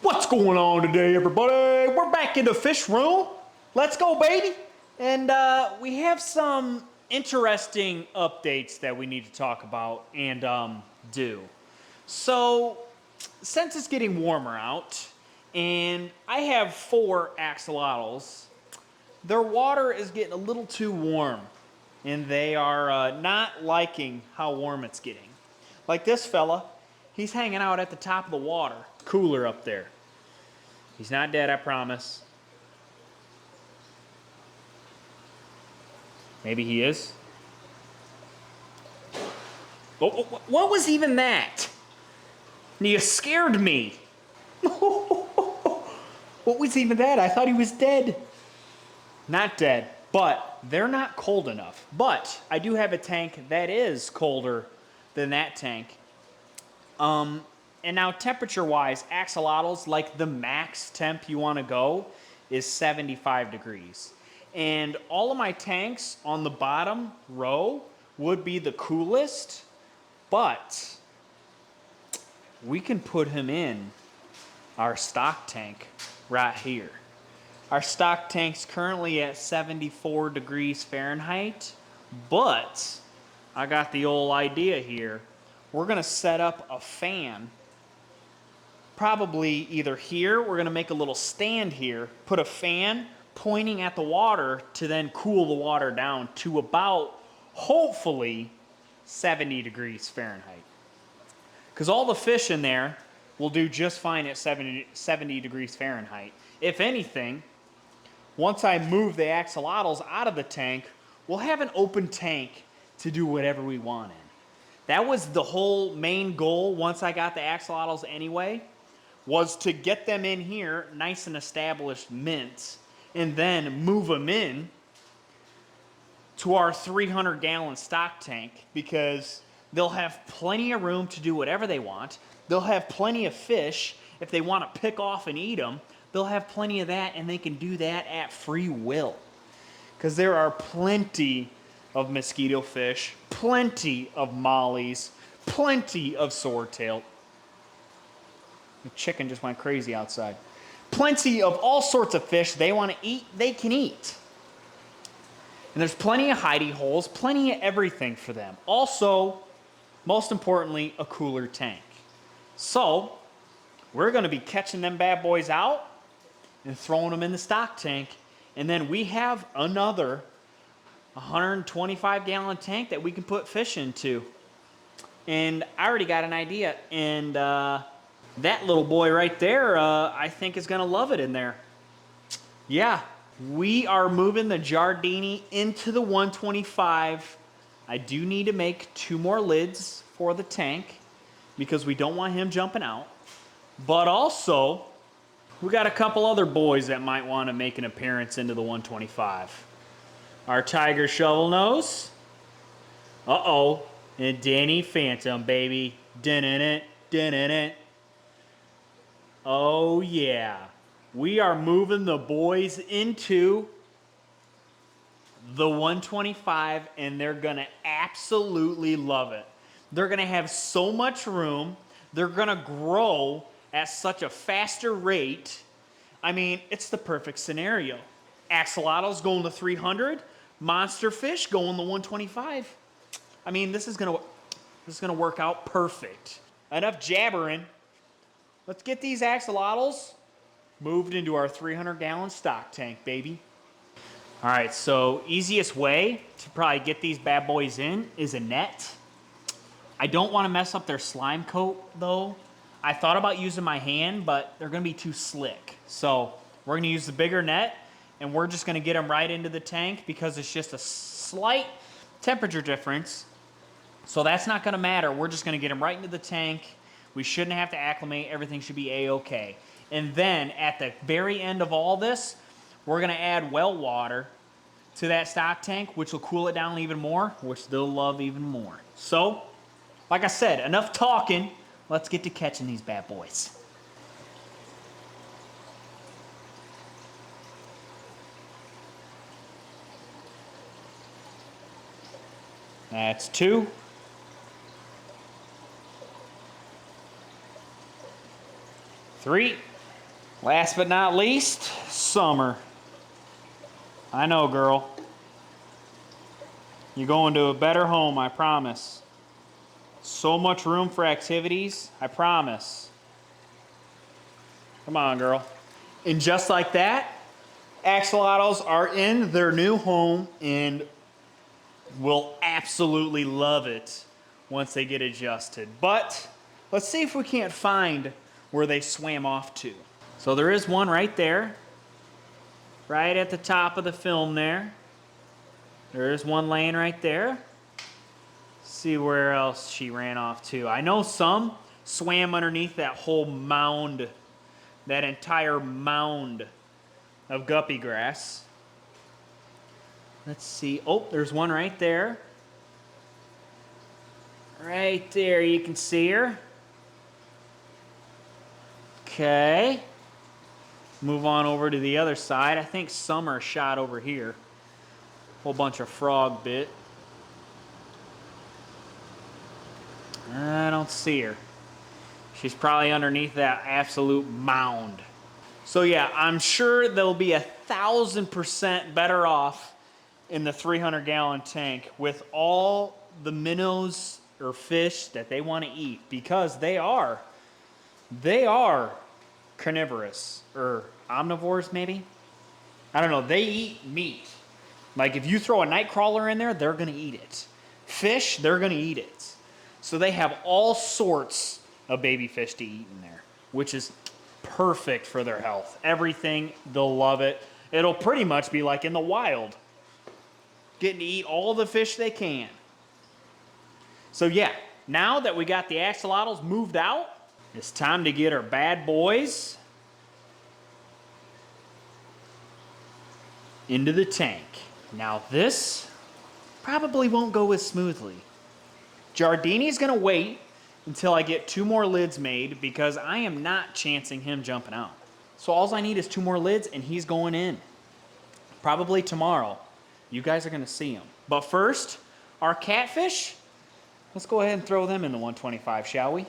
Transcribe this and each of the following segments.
What's going on today, everybody? We're back in the fish room. Let's go, baby. And we have some interesting updates that we need to talk about and do. So, since it's getting warmer out, and I have 4 axolotls, their water is getting a little too warm, and they are not liking how warm it's getting. Like this fella, he's hanging out at the top of the water cooler up there. He's not dead, I promise. Maybe he is. What was even that? You scared me. What was even that? I thought he was dead. Not dead, but they're not cold enough. But I do have a tank that is colder than that tank. And now temperature-wise, axolotls, like the max temp you want to go is 75 degrees. And all of my tanks on the bottom row would be the coolest, but we can put him in our stock tank right here. Our stock tank's currently at 74 degrees Fahrenheit, but I got the old idea here. We're gonna set up a fan, probably either here, we're gonna make a little stand here, put a fan pointing at the water to then cool the water down to about, hopefully, 70 degrees Fahrenheit. Because all the fish in there will do just fine at 70 degrees Fahrenheit. If anything, once I move the axolotls out of the tank, we'll have an open tank to do whatever we want in. That was the whole main goal once I got the axolotls anyway, was to get them in here nice and established mints and then move them in to our 300-gallon stock tank because they'll have plenty of room to do whatever they want. They'll have plenty of fish. If they want to pick off and eat them, they'll have plenty of that, and they can do that at free will. Because there are plenty of mosquito fish, plenty of mollies, plenty of swordtail. The chicken just went crazy outside. Plenty of all sorts of fish they want to eat, they can eat. And there's plenty of hidey holes, plenty of everything for them. Also, most importantly, a cooler tank. So, we're going to be catching them bad boys out and throwing them in the stock tank. And then we have another 125-gallon tank that we can put fish into. And I already got an idea. And that little boy right there, I think is going to love it in there. Yeah, we are moving the Jardini into the 125. I do need to make 2 more lids for the tank because we don't want him jumping out. But also, we got a couple other boys that might want to make an appearance into the 125. Our Tiger Shovel Nose. Uh-oh. And Danny Phantom, baby. Dun-dun-dun, dun-dun-dun. Oh, yeah. We are moving the boys into the 125, and they're going to absolutely love it. They're going to have so much room. They're going to grow at such a faster rate. I mean, it's the perfect scenario. Axolotls going to 300, monster fish going to 125. I mean, this is going to work out perfect. Enough jabbering. Let's get these axolotls moved into our 300-gallon stock tank, baby. All right, so easiest way to probably get these bad boys in is a net. I don't want to mess up their slime coat, though. I thought about using my hand, but they're going to be too slick. So we're going to use the bigger net, and we're just going to get them right into the tank because it's just a slight temperature difference. So that's not going to matter. We're just going to get them right into the tank. We shouldn't have to acclimate. Everything should be A-okay. And then at the very end of all this, we're going to add well water to that stock tank, which will cool it down even more, which they'll love even more. So, like I said, enough talking. Let's get to catching these bad boys. That's 2. 3. Last but not least, Summer. I know, girl. You're going to a better home, I promise. So much room for activities, I promise. Come on, girl. And just like that, axolotls are in their new home and will absolutely love it once they get adjusted. But let's see if we can't find where they swam off to. So there is one right there, right at the top of the film there. There is one laying right there. See where else she ran off to. I know some swam underneath that whole mound, that entire mound of guppy grass. Let's see. Oh, there's one right there. Right there, you can see her. Okay. Move on over to the other side. I think Summer shot over here. Whole bunch of frog bit. I don't see her. She's probably underneath that absolute mound. So yeah, I'm sure they'll be 1,000% better off in the 300-gallon tank with all the minnows or fish that they want to eat, because they are carnivorous or omnivores maybe. I don't know. They eat meat. Like if you throw a night crawler in there, they're going to eat it. Fish, they're going to eat it. So they have all sorts of baby fish to eat in there, which is perfect for their health. Everything, they'll love it. It'll pretty much be like in the wild, getting to eat all the fish they can. So yeah, now that we got the axolotls moved out, it's time to get our bad boys into the tank. Now this probably won't go as smoothly. Jardini's gonna wait until I get 2 more lids made, because I am not chancing him jumping out. So all I need is 2 more lids and he's going in. Probably tomorrow. You guys are gonna see him. But first, our catfish, let's go ahead and throw them in the 125, shall we?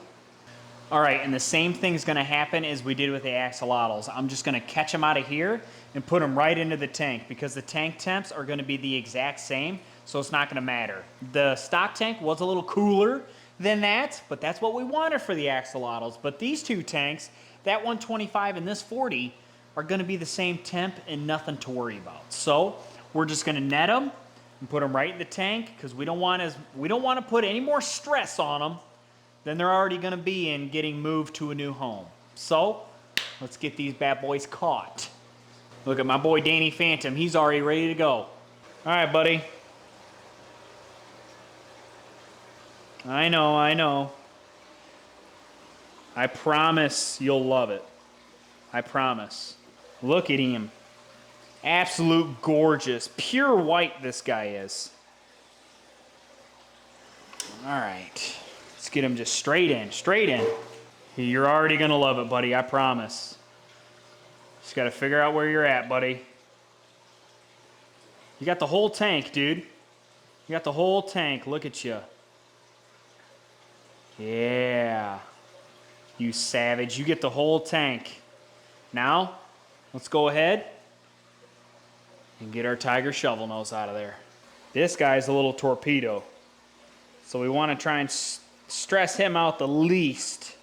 All right, and the same thing's gonna happen as we did with the axolotls. I'm just gonna catch them out of here and put them right into the tank, because the tank temps are gonna be the exact same, so it's not gonna matter. The stock tank was a little cooler than that, but that's what we wanted for the axolotls. But these 2 tanks, that 125 and this 40, are gonna be the same temp and nothing to worry about. So we're just gonna net them and put them right in the tank, because we don't want to put any more stress on them than they're already gonna be in getting moved to a new home. So let's get these bad boys caught. Look at my boy Danny Phantom, he's already ready to go. All right, buddy. I know. I promise you'll love it. I promise. Look at him. Absolute gorgeous. Pure white this guy is. All right. Let's get him just straight in. You're already gonna love it, buddy, I promise. Just gotta figure out where you're at, buddy. You got the whole tank, dude. You got the whole tank, look at you. Yeah. You savage, you get the whole tank. Now, let's go ahead and get our tiger shovel nose out of there. This guy's a little torpedo, so we want to try and stress him out the least,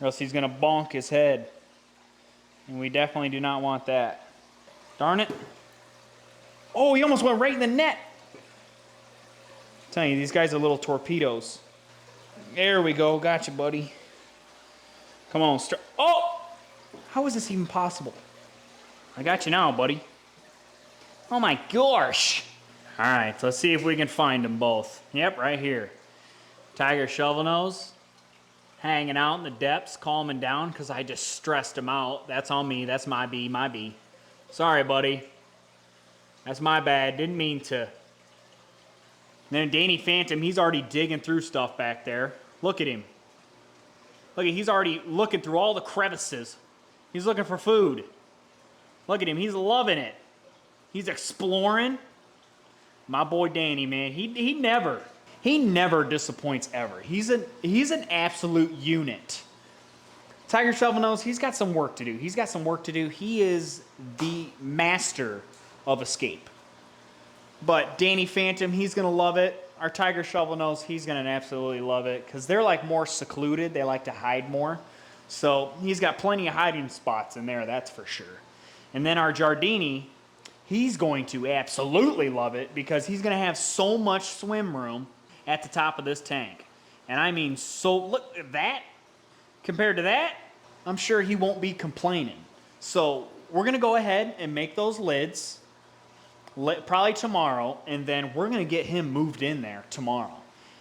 or else he's going to bonk his head, and we definitely do not want that. Darn it. Oh, he almost went right in the net. I'm telling you, these guys are little torpedoes. There we go. Gotcha, buddy. Come on. Oh! How is this even possible? I got you now, buddy. Oh my gosh. All right, so let's see if we can find them both. Yep, right here. Tiger shovel nose, hanging out in the depths, calming down because I just stressed him out. That's on me. That's my B. Sorry, buddy. That's my bad. Didn't mean to. And then Danny Phantom, he's already digging through stuff back there. Look at him. Look, he's already looking through all the crevices. He's looking for food. Look at him. He's loving it. He's exploring. My boy Danny, man, he never disappoints ever. He's an absolute unit. Tiger Shovelnose, he's got some work to do. He's got some work to do. He is the master of escape. But Danny Phantom, he's going to love it. Our Tiger Shovelnose, he's going to absolutely love it because they're like more secluded. They like to hide more. So he's got plenty of hiding spots in there, that's for sure. And then our Jardini, he's going to absolutely love it because he's going to have so much swim room at the top of this tank. And I mean, so look at that. Compared to that, I'm sure he won't be complaining. So we're going to go ahead and make those lids probably tomorrow, and then we're going to get him moved in there tomorrow.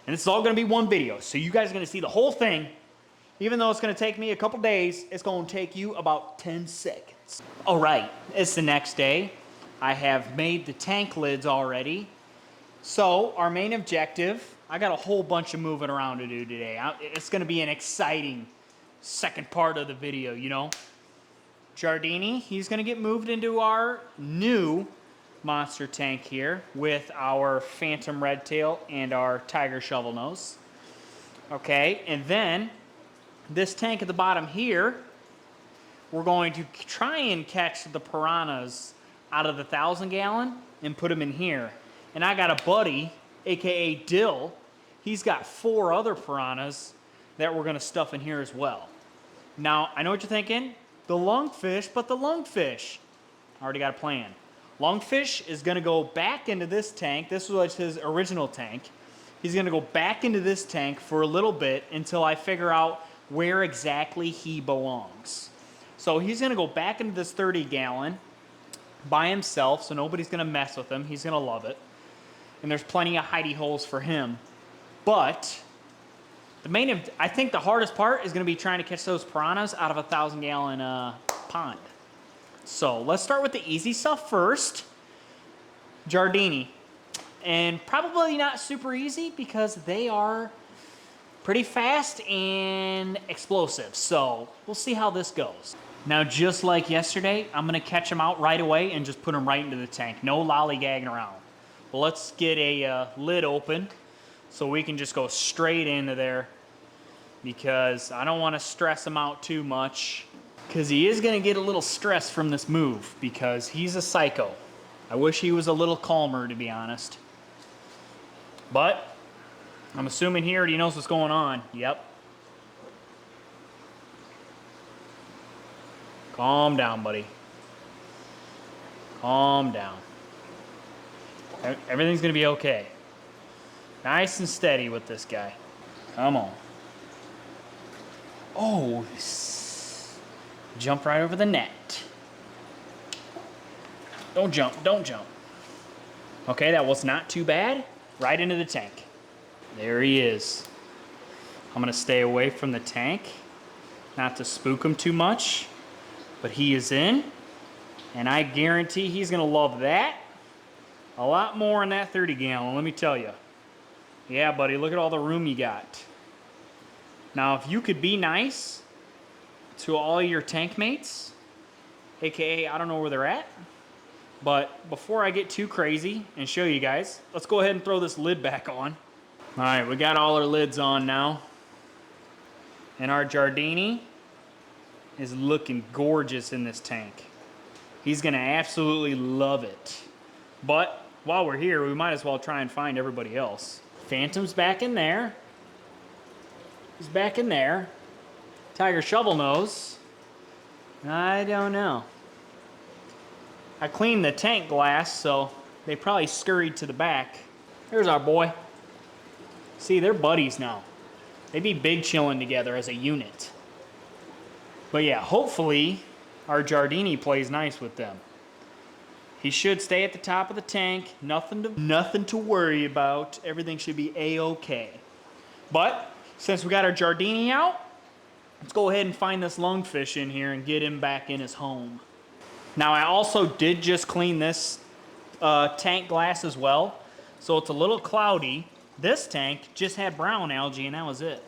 And this is all going to be one video, so you guys are going to see the whole thing. Even though it's going to take me a couple days, it's going to take you about 10 seconds. All right, it's the next day. I have made the tank lids already. So our main objective, I got a whole bunch of moving around to do today. It's going to be an exciting second part of the video, you know. Jardini, he's going to get moved into our new monster tank here with our Phantom Redtail and our Tiger Shovelnose. Okay, and then this tank at the bottom here, we're going to try and catch the piranhas out of the 1,000-gallon and put them in here. And I got a buddy, aka Dill, he's got 4 other piranhas that we're going to stuff in here as well. Now, I know what you're thinking, the lungfish, but the lungfish, I already got a plan. Lungfish is going to go back into this tank. This was his original tank. He's going to go back into this tank for a little bit until I figure out where exactly he belongs. So he's going to go back into this 30-gallon by himself, so nobody's going to mess with him. He's going to love it. And there's plenty of hidey holes for him. But I think the hardest part is going to be trying to catch those piranhas out of a 1,000-gallon pond. So let's start with the easy stuff first. Jardini. And probably not super easy because they are pretty fast and explosive. So we'll see how this goes. Now, just like yesterday, I'm going to catch them out right away and just put them right into the tank. No lollygagging around. Well, let's get a lid open so we can just go straight into there because I don't want to stress him out too much because he is going to get a little stressed from this move because he's a psycho. I wish he was a little calmer, to be honest. But I'm assuming he already knows what's going on. Yep. Calm down, buddy. Calm down. Everything's going to be okay. Nice and steady with this guy. Come on. Oh, jump right over the net. Don't jump, don't jump. Okay, that was not too bad. Right into the tank. There he is. I'm going to stay away from the tank, not to spook him too much, but he is in, and I guarantee he's going to love that a lot more in that 30-gallon, let me tell you. Yeah, buddy, look at all the room you got. Now, if you could be nice to all your tank mates, aka I don't know where they're at, but before I get too crazy and show you guys, let's go ahead and throw this lid back on. All right, we got all our lids on now. And our Jardini is looking gorgeous in this tank. He's gonna absolutely love it. But while we're here, we might as well try and find everybody else. Phantom's back in there. He's back in there. Tiger Shovelnose. I don't know. I cleaned the tank glass, so they probably scurried to the back. There's our boy. See, they're buddies now. They'd be big chilling together as a unit. But yeah, hopefully our Jardini plays nice with them. He should stay at the top of the tank. Nothing to worry about. Everything should be a-okay. But since we got our Jardini out, let's go ahead and find this lungfish in here and get him back in his home. Now, I also did just clean this tank glass as well, so it's a little cloudy. This tank just had brown algae, and that was it.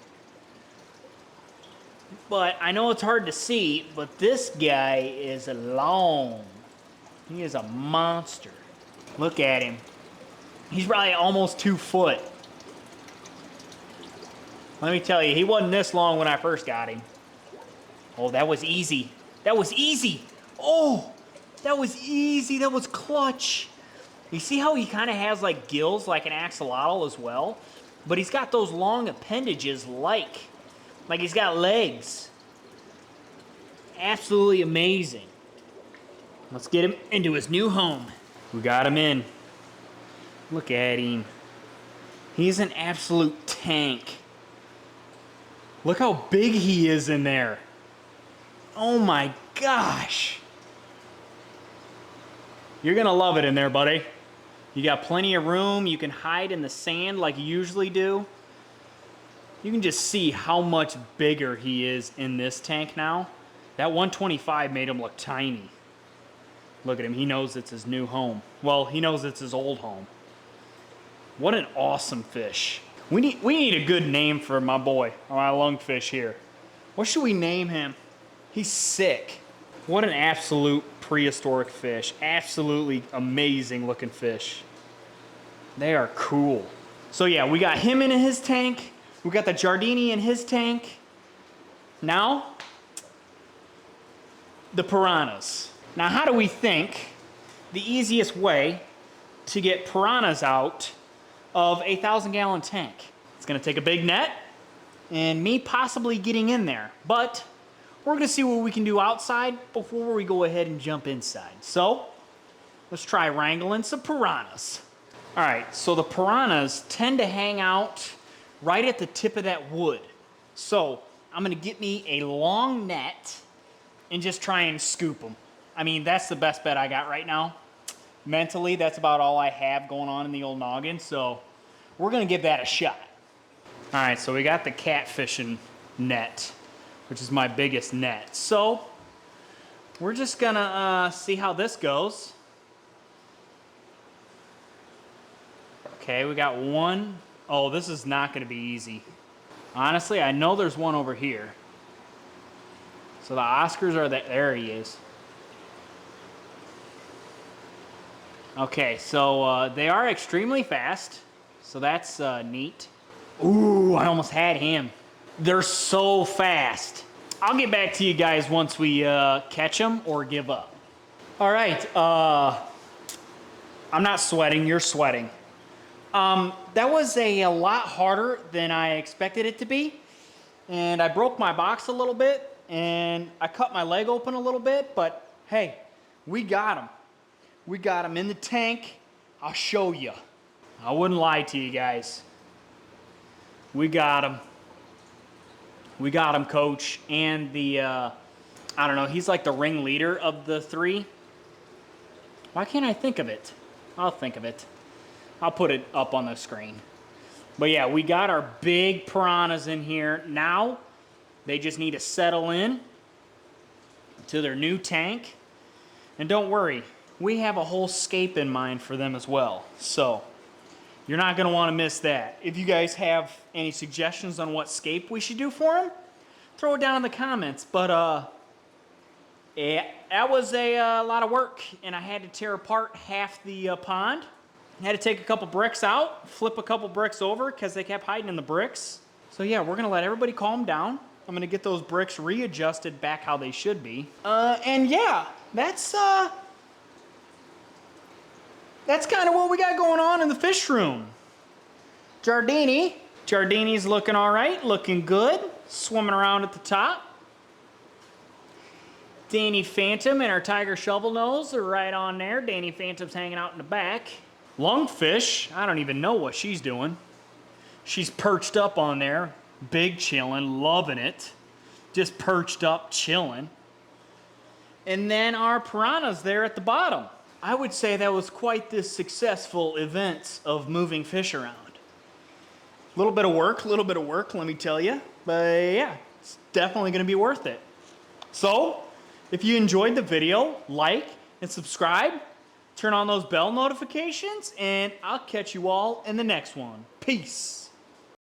But I know it's hard to see, but this guy is long. He is a monster. Look at him. He's probably almost 2 foot. Let me tell you, he wasn't this long when I first got him. Oh, that was easy. That was easy. Oh, that was easy. That was clutch. You see how he kind of has like gills like an axolotl as well? But he's got those long appendages like he's got legs. Absolutely amazing. Let's get him into his new home. We got him in. Look at him. He's an absolute tank. Look how big he is in there. Oh my gosh. You're gonna love it in there, buddy. You got plenty of room. You can hide in the sand like you usually do. You can just see how much bigger he is in this tank now. That 125 made him look tiny. Look at him. He knows it's his new home. Well, he knows it's his old home. What an awesome fish. We need a good name for my boy, my lungfish here. What should we name him? He's sick. What an absolute prehistoric fish. Absolutely amazing looking fish. They are cool. So yeah, we got him in his tank. We got the Jardini in his tank. Now, the piranhas. Now, how do we think the easiest way to get piranhas out of a 1,000-gallon tank? It's gonna take a big net and me possibly getting in there, but we're gonna see what we can do outside before we go ahead and jump inside. So let's try wrangling some piranhas. All right, so the piranhas tend to hang out right at the tip of that wood. So I'm gonna get me a long net and just try and scoop them. I mean, that's the best bet I got right now. Mentally, that's about all I have going on in the old noggin, so we're gonna give that a shot. All right, so we got the catfishing net, which is my biggest net. So we're just gonna see how this goes. Okay, we got one. Oh, this is not gonna be easy. Honestly, I know there's one over here. So the Oscars are there he is. Okay, so they are extremely fast, so that's neat. Ooh, I almost had him. They're so fast. I'll get back to you guys once we catch them or give up. All right, I'm not sweating, you're sweating. That was a lot harder than I expected it to be. And I broke my box a little bit, and I cut my leg open a little bit, but hey, we got him. We got him in the tank. I'll show you. I wouldn't lie to you guys. We got him. We got him, coach. And the, I don't know, he's like the ringleader of the three. Why can't I think of it? I'll think of it. I'll put it up on the screen. But yeah, we got our big piranhas in here. Now, they just need to settle in to their new tank. And don't worry, we have a whole scape in mind for them as well. So, you're not gonna wanna miss that. If you guys have any suggestions on what scape we should do for them, throw it down in the comments. But yeah, that was a lot of work, and I had to tear apart half the pond. I had to take a couple bricks out, flip a couple bricks over because they kept hiding in the bricks. So yeah, we're gonna let everybody calm down. I'm gonna get those bricks readjusted back how they should be. And yeah, that's kind of what we got going on in the fish room. Jardini's looking all right, looking good, swimming around at the top. Danny Phantom and our tiger shovel nose are right on there. Danny Phantom's hanging out in the back. Lungfish, I don't even know what she's doing. She's perched up on there, big chillin', loving it. Just perched up, chillin'. And then our piranhas there at the bottom. I would say that was quite the successful event of moving fish around. A little bit of work, let me tell you. But yeah, it's definitely gonna be worth it. So, if you enjoyed the video, like and subscribe. Turn on those bell notifications, and I'll catch you all in the next one. Peace.